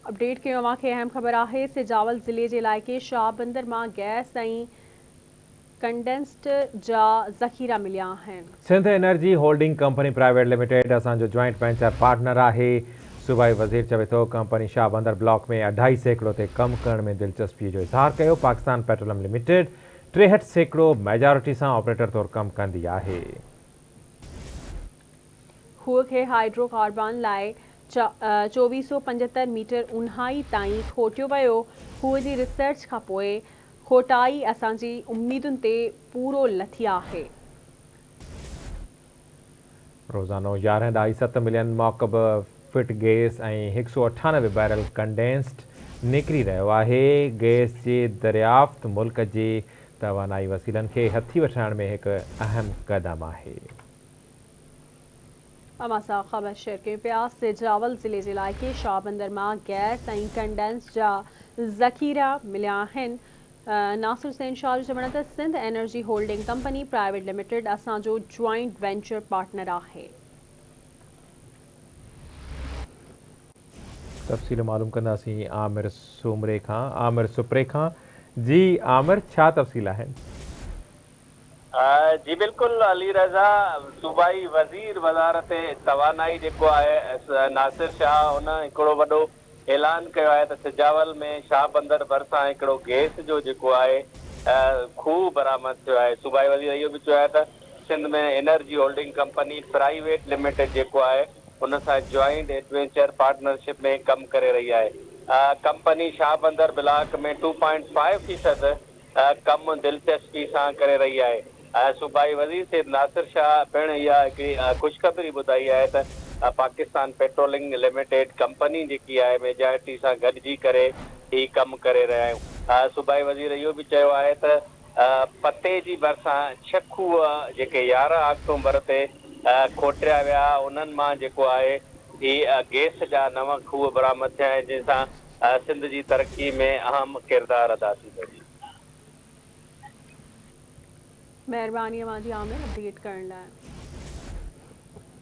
Update के अहम खबर है सिजावल जिले के इलाके शाहबंदर में गैस कंडेंस्ड जा ज़ख़ीरा मिलिया हैं। Sindh energy holding company private limited असो जॉइंट वेंचर पार्टनर है। सूबाई वज़ीर चवे तो कंपनी शाहबंदर ब्लॉक में 2.5 सैकड़ों ते कम करण में दिलचस्पी जो इज़हार किया। पाकिस्तान पेट्रोलियम लिमिटेड 63 सैकड़ों मेजॉरिटी से ऑपरेटर तौर कम कंदी है। खूह के हाइड्रोकार्बन लाए 2475 मीटर ऊंधाई ताईं खोटियो वियो। खूह की रिसर्च का पोइ खोटाई असांजी उम्मीदुनि ते पूरो लथी है। रोज़ानो 11.7 मिलियन मौकब फिट गैस और 198 बैरल कंडेंस्ड निकरी रहा है। गैस के दरियाफ्त मुल्क के तवानाई वसीलन के हथी वठण में एक अहम कदम है। अमासा खबर शेयर के प्यास सिजावल जिले के इलाके शाहबंदर में गैस और कंडेंस जा ज़ख़ीरा मिलिया हैं। नासिर हुसैन शाह जो चवण त Sindh energy holding company private limited असो जॉइंट वेंचर पार्टनर है। तफ़सील मालूम कंदासीं आमिर सुमरे खां आमिर सुपरे खां। जी आमिर, छा तफ़सील आहिनि? जी बिल्कुल अली रज़ा सूबाई वज़ीर वज़ारत तवानाई जेको आहे नासिर शाह उन हिकिड़ो वॾो ऐलान कयो आहे त सिजावल में शाहबंदर भरिसां हिकिड़ो गैस जो जेको आहे खूह बरामद थियो आहे। सूबाई वज़ीर इहो बि चयो आहे त सिंध में energy holding company private limited जेको आहे उन सां जॉइंट एडवेंचर पार्टनरशिप में कमु करे रही आहे। कंपनी शाहबंदर ब्लॉक में 2.5% कमु दिलचस्पी सां करे रही आहे। सूबाई वज़ीर सैयद नासिर शाह पिणु इहा हिकिड़ी ख़ुशख़बरी ॿुधाई आहे त पाकिस्तान पेट्रोलिंग लिमिटेड कंपनी जेकी आहे मेजॉरिटी सां गॾिजी करे ही कमु करे रहिया आहियूं। सूबाई वज़ीर इहो बि चयो आहे त पते जी भरिसां 6 खूह जेके 11 अक्टूबर ते खोटिया विया उन्हनि मां जेको आहे ही गैस जा 9 खूह बरामद थिया आहिनि जंहिंसां सिंध जी तरक़ी में अहम किरदारु अदा थींदो। मेहरबानी अवां जी आमिर अपडेट करण लाइ।